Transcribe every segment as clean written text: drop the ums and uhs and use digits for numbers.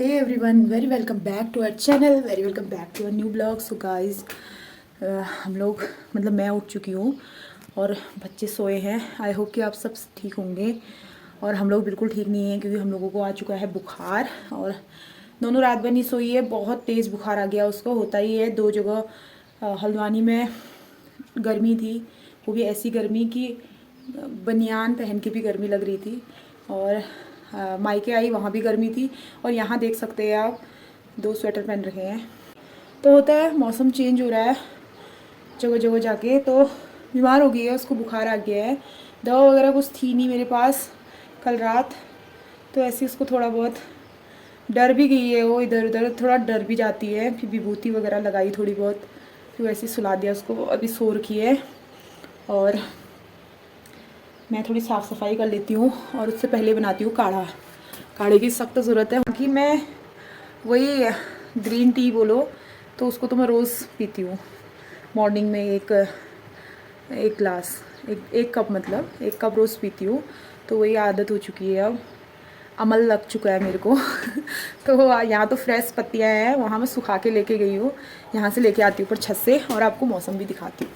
Hey everyone, very welcome back to our channel, very welcome back to our new blog. So guys, हम लोग मतलब मैं उठ चुकी हूँ और बच्चे सोए हैं। आई होप कि आप सब ठीक होंगे और हम लोग बिल्कुल ठीक नहीं हैं क्योंकि हम लोगों को आ चुका है बुखार और दोनों रात भर नहीं सोई है। बहुत तेज़ बुखार आ गया उसको, होता ही है। 2 जगह हल्द्वानी में गर्मी थी, वो भी ऐसी गर्मी कि बनियान पहन के भी गर्मी लग रही थी। और मायके आई, वहाँ भी गर्मी थी। और यहाँ देख सकते हैं आप 2 स्वेटर पहन रखे हैं। तो होता है, मौसम चेंज हो रहा है जगह जगह जाके, तो बीमार हो गई है, उसको बुखार आ गया है। दवा वगैरह कुछ थी नहीं मेरे पास कल रात, तो ऐसे उसको थोड़ा बहुत डर भी गई है। वो इधर उधर थोड़ा डर भी जाती है। फिर विभूति वगैरह लगाई थोड़ी बहुत, फिर वैसे सुला दिया उसको। अभी सो रखी है और मैं थोड़ी साफ़ सफाई कर लेती हूँ और उससे पहले बनाती हूँ काढ़ा। काढ़े की सख्त ज़रूरत है कि मैं वही ग्रीन टी बोलो तो उसको तो मैं रोज़ पीती हूँ। मॉर्निंग में एक ग्लास, एक कप, मतलब 1 कप रोज़ पीती हूँ। तो वही आदत हो चुकी है, अब अमल लग चुका है मेरे को। तो यहाँ तो फ्रेश पत्तियाँ हैं, वहाँ मैं सुखा के लेके गई हूँ। यहाँ से लेके आती हूँ ऊपर छत से और आपको मौसम भी दिखाती हूँ।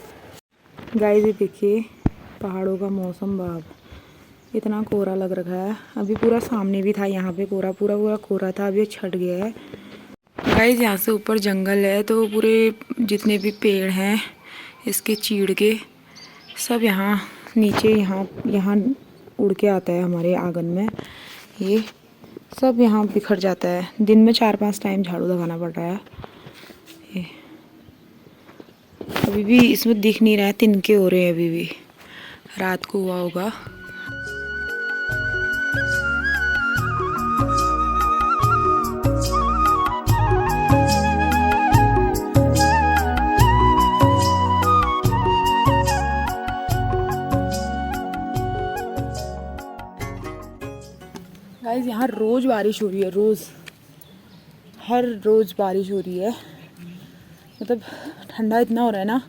गाइस, ये देखिए पहाड़ों का मौसम, बाप इतना कोहरा लग रखा है। अभी पूरा सामने भी था, यहाँ पे कोहरा पूरा कोहरा था, अभी छट गया है। गाइस, यहाँ से ऊपर जंगल है तो पूरे जितने भी पेड़ हैं इसके चीड़ के सब यहाँ नीचे यहाँ उड़ के आता है हमारे आंगन में। ये सब यहाँ बिखर जाता है। दिन में 4-5 टाइम झाड़ू लगाना पड़ रहा है। ये अभी भी इसमें दिख नहीं रहा है, तिनके हो रहे हैं अभी भी, रात को हुआ होगा। गाइस, यहाँ रोज़ बारिश हो रही है, रोज़ हर रोज़ बारिश हो रही है। मतलब ठंडा इतना हो रहा है ना,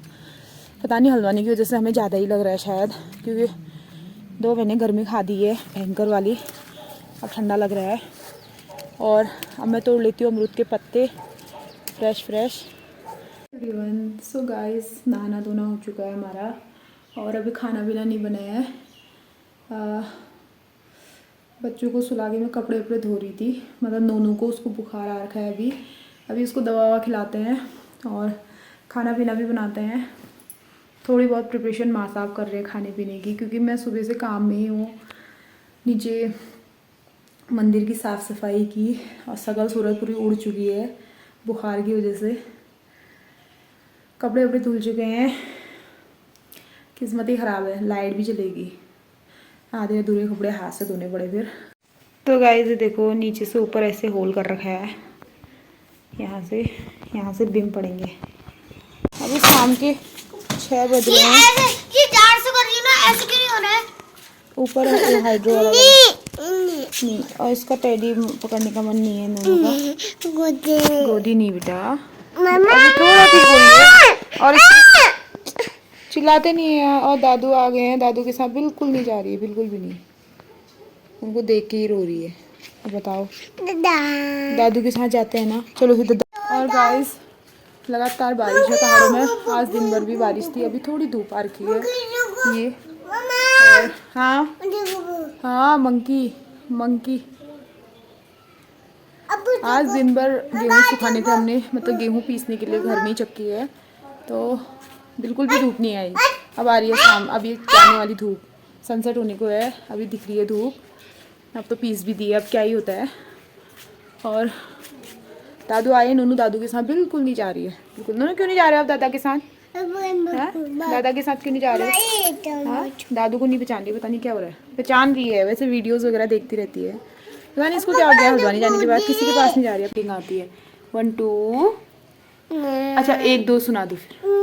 पता नहीं हल्द्वानी की वजह से हमें ज़्यादा ही लग रहा है शायद, क्योंकि 2 महीने गर्मी खा दी है भयंकर वाली। अब ठंडा लग रहा है। और अब मैं तोड़ लेती हूँ अमरूद के पत्ते फ्रेश। एवरीवन, सो गाइस, नहाना धोना हो चुका है हमारा और अभी खाना पीना नहीं बनाया है। बच्चों को सुला के मैं कपड़े वपड़े धो रही थी, मतलब नोनू को, उसको बुखार आ रखा है अभी उसको दवा ववा खिलाते हैं और खाना पीना भी बनाते हैं। थोड़ी बहुत प्रिपरेशन माँ साहब कर रहे हैं खाने पीने की, क्योंकि मैं सुबह से काम में ही हूँ। नीचे मंदिर की साफ़ सफाई की और सकल सूरत पूरी उड़ चुकी है बुखार की वजह से। कपड़े वपड़े धुल चुके हैं। किस्मत ही ख़राब है, लाइट भी चलेगी, आधे अधूरे कपड़े हाथ से धोने पड़े फिर। तो गाइस, देखो नीचे से ऊपर ऐसे होल कर रखा है, यहाँ से बीम पड़ेंगे। अभी शाम के 6 बज रहे हैं। ये 400 कर रही है ना, ऐसे क्यों नहीं हो रहा है? ऊपर है हाइड्रो वाला नहीं, और इसका टेडी पकड़ने का मन नहीं है नोनू का। गोदी नहीं बेटा, अभी थोड़ा ठीक हो रही है। और चिल्लाते नहीं है। और दादू आ गए हैं, दादू के साथ बिल्कुल नहीं जा रही है, बिल्कुल भी नहीं। उनको देख के ही रो रही है। अब बताओ, दादू के साथ जाते हैं ना, चलो फिर। और गाइस, लगातार बारिश है पहाड़ों में। आज दिन भर भी बारिश थी, अभी थोड़ी धूप आ रखी है। ये और हाँ मंकी आज दिन भर गेहूँ सुखाने थे हमने, मतलब गेहूँ पीसने के लिए घर में ही चक्की है, तो बिल्कुल भी धूप नहीं आई। अब आ रही है शाम, अभी जाने वाली धूप, सनसेट होने को है, अभी दिख रही है धूप। अब तो पीस भी दी है, अब क्या ही होता है। और दादू आए, नोनू दादू के साथ बिल्कुल नहीं जा रही है, बिल्कुल। नोनू क्यों नहीं जा रहे हो आप दादा के साथ? दादा के साथ क्यों नहीं जा रहे हो? दादू को नहीं पहचान रही, पता नहीं क्या हो रहा है। पहचान रही है वैसे, वीडियोस वगैरह देखती रहती है, पता नहीं इसको क्या हो गया। हल्द्वानी जाने के बाद किसी के पास नहीं जा रही, अब आती है। 1 2, अच्छा 1 2 सुना दो फिर।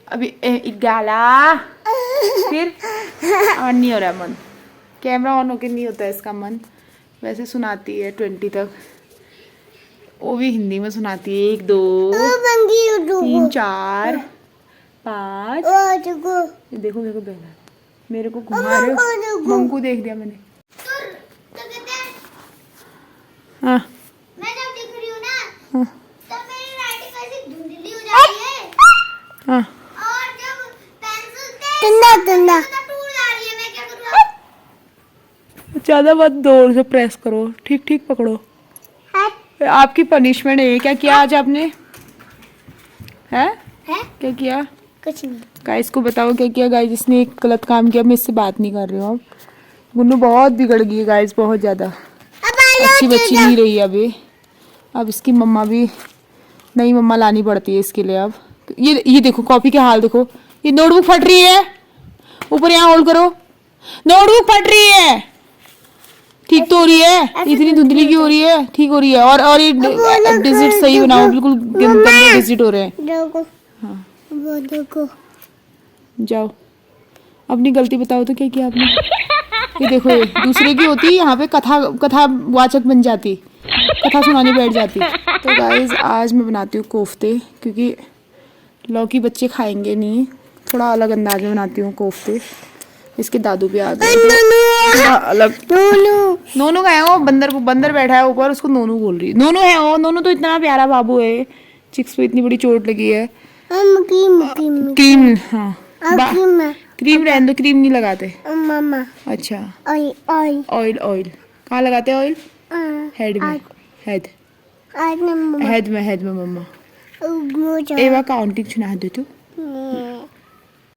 अभी गाला फिर ऑन नहीं हो रहा मन, कैमरा ऑन होके नहीं होता है इसका मन। वैसे सुनाती है 20 तक, वो भी हिंदी में सुनाती है। 1 2 3 4 5। देखो मेरे को घुमा रहे हो। मंकू देख दिया मैंने। हाँ ज्यादा मत जोर से प्रेस करो, ठीक ठीक पकड़ो। आपकी पनिशमेंट है। क्या किया आज आपने? है क्या किया? कुछ नहीं। गाइस को बताओ क्या किया। गाइस इसने एक गलत काम किया, मैं इससे बात नहीं कर रही हूँ अब। गुन्नू बहुत बिगड़ गई है गाइस, बहुत ज्यादा अच्छी बच्ची नहीं रही है अभी। अब इसकी मम्मा भी नई मम्मा लानी पड़ती है इसके लिए अब। ये देखो कॉपी के हाल देखो, ये नोटबुक फट रही है। ऊपर यहाँ होल्ड करो, नोटबुक फट रही है। ठीक तो हो रही है? इतनी धुंधली क्यों हो रही है? ठीक हो रही है। और ये डिजिट सही बनाओ, बिल्कुल गंदे डिजिट हो रहे हैं। हाँ देखो जाओ, अपनी गलती बताओ तो क्या किया आपने। ये देखो, ये दूसरे की होती, यहाँ पे कथा वाचक बन जाती, कथा सुनाने बैठ जाती। तो गाइज आज मैं बनाती हूँ कोफ्ते, क्योंकि लौकी बच्चे खाएंगे नहीं, थोड़ा अलग अंदाज में बनाती हूँ कोफ्ते। इसके दादू भी आ गए थोड़ा अलग। नोनू का है वो, बंदर बैठा है ऊपर, उसको नोनू बोल रही है। नोनू है वो, नोनू तो इतना प्यारा बाबू है। चिक्स पे इतनी बड़ी चोट लगी है। क्रीम, हाँ क्रीम रहने दो, क्रीम नहीं लगाते। मामा अच्छा ऑयल ऑयल कहाँ लगाते हैं ऑयल? हेड में, हेड में मम्मा। एवा काउंटिंग सुना दो तू,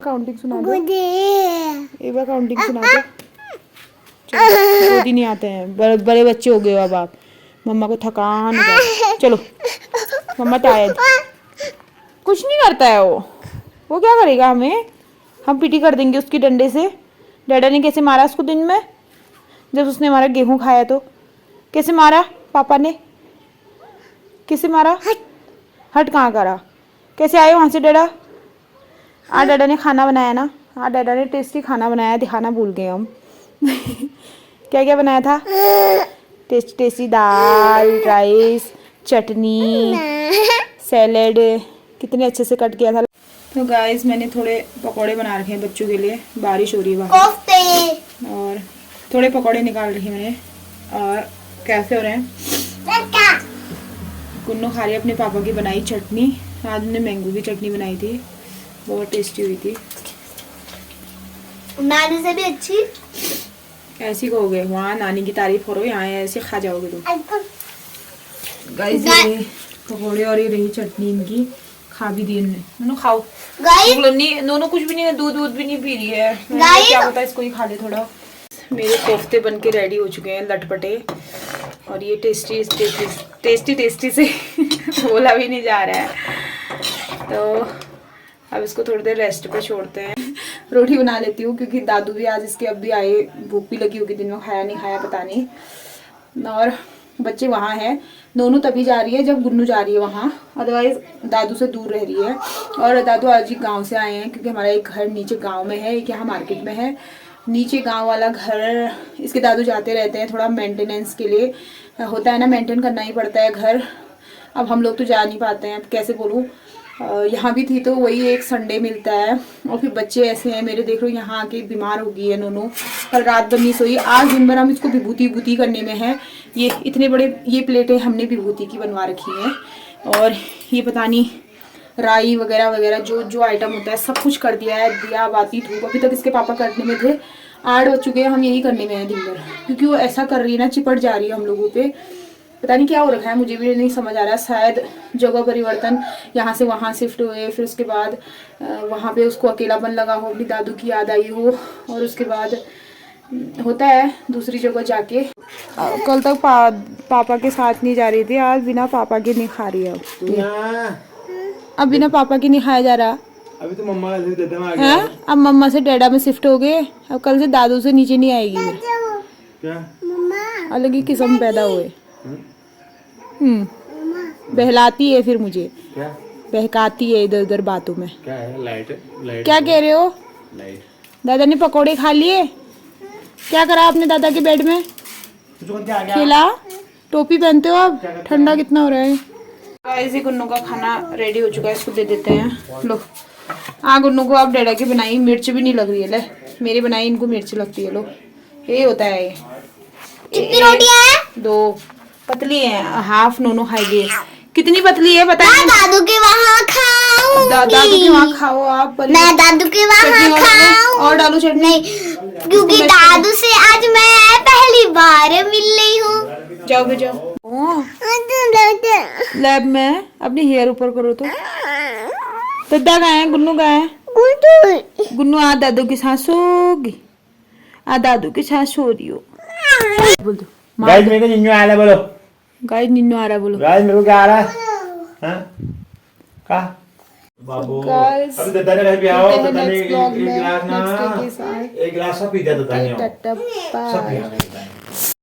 काउंटिंग सुना दो। एवा काउंटिंग सुना दो। चलो गोदी नहीं आते हैं, बड़े बच्चे हो गए हो अब आप। मम्मा को थकान हो गई, चलो मम्मा टायर्ड। कुछ नहीं करता है वो क्या करेगा हमें? हम पीटी कर देंगे उसकी डंडे से। डैडा ने कैसे मारा उसको दिन में, जब उसने हमारा गेहूं खाया तो कैसे मारा पापा ने? कैसे मारा? हट कहाँ करा? कैसे आए वहाँ से डैडा? आज डैडा ने खाना बनाया ना, आज डैडा ने टेस्टी खाना बनाया, दिखाना भूल गए हम। क्या क्या बनाया था? टेस्टी दाल, राइस, चटनी, सैलेड, कितने अच्छे से कट किया था। तो गाइस मैंने थोड़े पकोड़े बना रखे हैं बच्चों के लिए, बारिश हो रही है बाहर, और थोड़े पकोड़े निकाल रखे हैं मैंने। और कैसे हो रहे हैं? गुन्नू खा रही है अपने पापा की बनाई चटनी। आज हमने मैंगो की चटनी बनाई थी, बहुत टेस्टी हुई थी। नानी से भी अच्छी। ऐसी कहोगे, वहाँ नानी की तारीफ करो, यहाँ ऐसे खा जाओगे तुम। गाइस ये पकोड़े और ये रही चटनी इनकी, खा भी दी इनने। नोनू खाओ। नोनू कुछ भी नहीं, दूध भी नहीं पी रही है। क्या पता इसको ही खा ले थोड़ा। मेरे कोफ्ते बन के रेडी हो चुके हैं, लटपटे, और ये टेस्टी से बोला भी नहीं जा रहा है। तो अब इसको थोड़ी देर रेस्ट पे छोड़ते हैं। रोटी बना लेती हूँ, क्योंकि दादू भी आज इसके अब भी आए, भूख भी लगी होगी, दिन में खाया नहीं खाया पता नहीं। और बच्चे वहाँ हैं। नोनू तभी जा रही है जब गुन्नू जा रही है वहाँ, अदरवाइज दादू से दूर रह रही है। और दादू आज ही गांव से आए हैं, क्योंकि हमारा एक घर नीचे गांव में है, एक यहाँ मार्केट में है। नीचे गांव वाला घर इसके दादू जाते रहते हैं, थोड़ा मेंटेनेंस के लिए होता है ना, मेंटेन करना ही पड़ता है घर। अब हम लोग तो जा नहीं पाते हैं, अब कैसे बोलूँ। यहाँ भी थी तो वही एक संडे मिलता है, और फिर बच्चे ऐसे हैं मेरे, देख लो यहाँ आके बीमार हो गई है नोनू, कल रात भर नहीं सोई। आज दिन भर हम इसको विभूति करने में है। ये इतने बड़े ये प्लेटें हमने विभूति की बनवा रखी हैं, और ये पता नहीं राई वगैरह जो आइटम होता है सब कुछ कर दिया है, दिया बाती धूप। अभी तक इसके पापा करने में थे, 8 बज चुके हैं, हम यही करने में हैं दिन भर, क्योंकि वो ऐसा कर रही है ना, चिपट जा रही है हम लोगों पे। पता नहीं क्या हो रखा है, मुझे भी नहीं समझ आ रहा है। शायद जगह परिवर्तन, यहाँ से वहाँ शिफ्ट हुए, फिर उसके बाद वहाँ पे उसको अकेलापन लगा हो, अपनी दादू की याद आई हो, और उसके बाद होता है दूसरी जगह जाके। कल तक पापा के साथ नहीं जा रही थी, आज बिना पापा के नहीं खा रही है। अब बिना पापा के नहीं खाया जा रहा। अभी तो मम्मा का है, अब मम्मा से डैडा में शिफ्ट हो गए, अब कल से दादू से नीचे नहीं आएगी। क्या अलग ही किस्म पैदा हुए। बहलाती है फिर मुझे, क्या बहकाती है इधर उधर बातों में। क्या है? लाइट क्या कह रहे हो? लाइट। दादा दादा ने पकोड़े खा लिए। क्या करा आपने दादा के बेड में? खिला। टोपी पहनते हो आप? ठंडा कितना हो रहा है। ऐसे गुन्नू का खाना रेडी हो चुका है, इसको दे देते हैं। लो, हाँ गुन्नू को आप डैडा की बनाई मिर्च भी नहीं लग रही है। ले, मेरी बनाई इनको मिर्च लगती है। लो, ये होता है। ये कितनी रोटियां हैं? 2 पतली है, हाफ नोनू खाएगी। कितनी पतली है पता है? दादू के वहाँ खाऊं। दादू के वहाँ खाओ आप। मैं दादू के वहाँ खाऊं। और डालो चटनी। क्योंकि दादू से आज मैं पहली बार मिल रही हूँ। जाओ भी जाओ। ओ, लैब में अपनी हेयर ऊपर करो तो दद्दा कहाँ है, गुन्नू कहाँ है? गुन्नू आ दादू के साथ सोगी, आ दादू के साथ सो रही हो। बोल दो गाइस मेरे को निन्नू आ रहा है बोलो। गाइस निन्नू आ रहा है बोलो। गाइस मेरे को क्या आ रहा है? हाँ? का? बाबू Guys, अभी दद्दा ने कहीं पे आओ, मिलते हैं दद्दा ने next vlog एक में, गिलास next day के ना साथ। एक गिलास सब पी दिया दद्दा ने। टाटा सब बाय। पी दिया।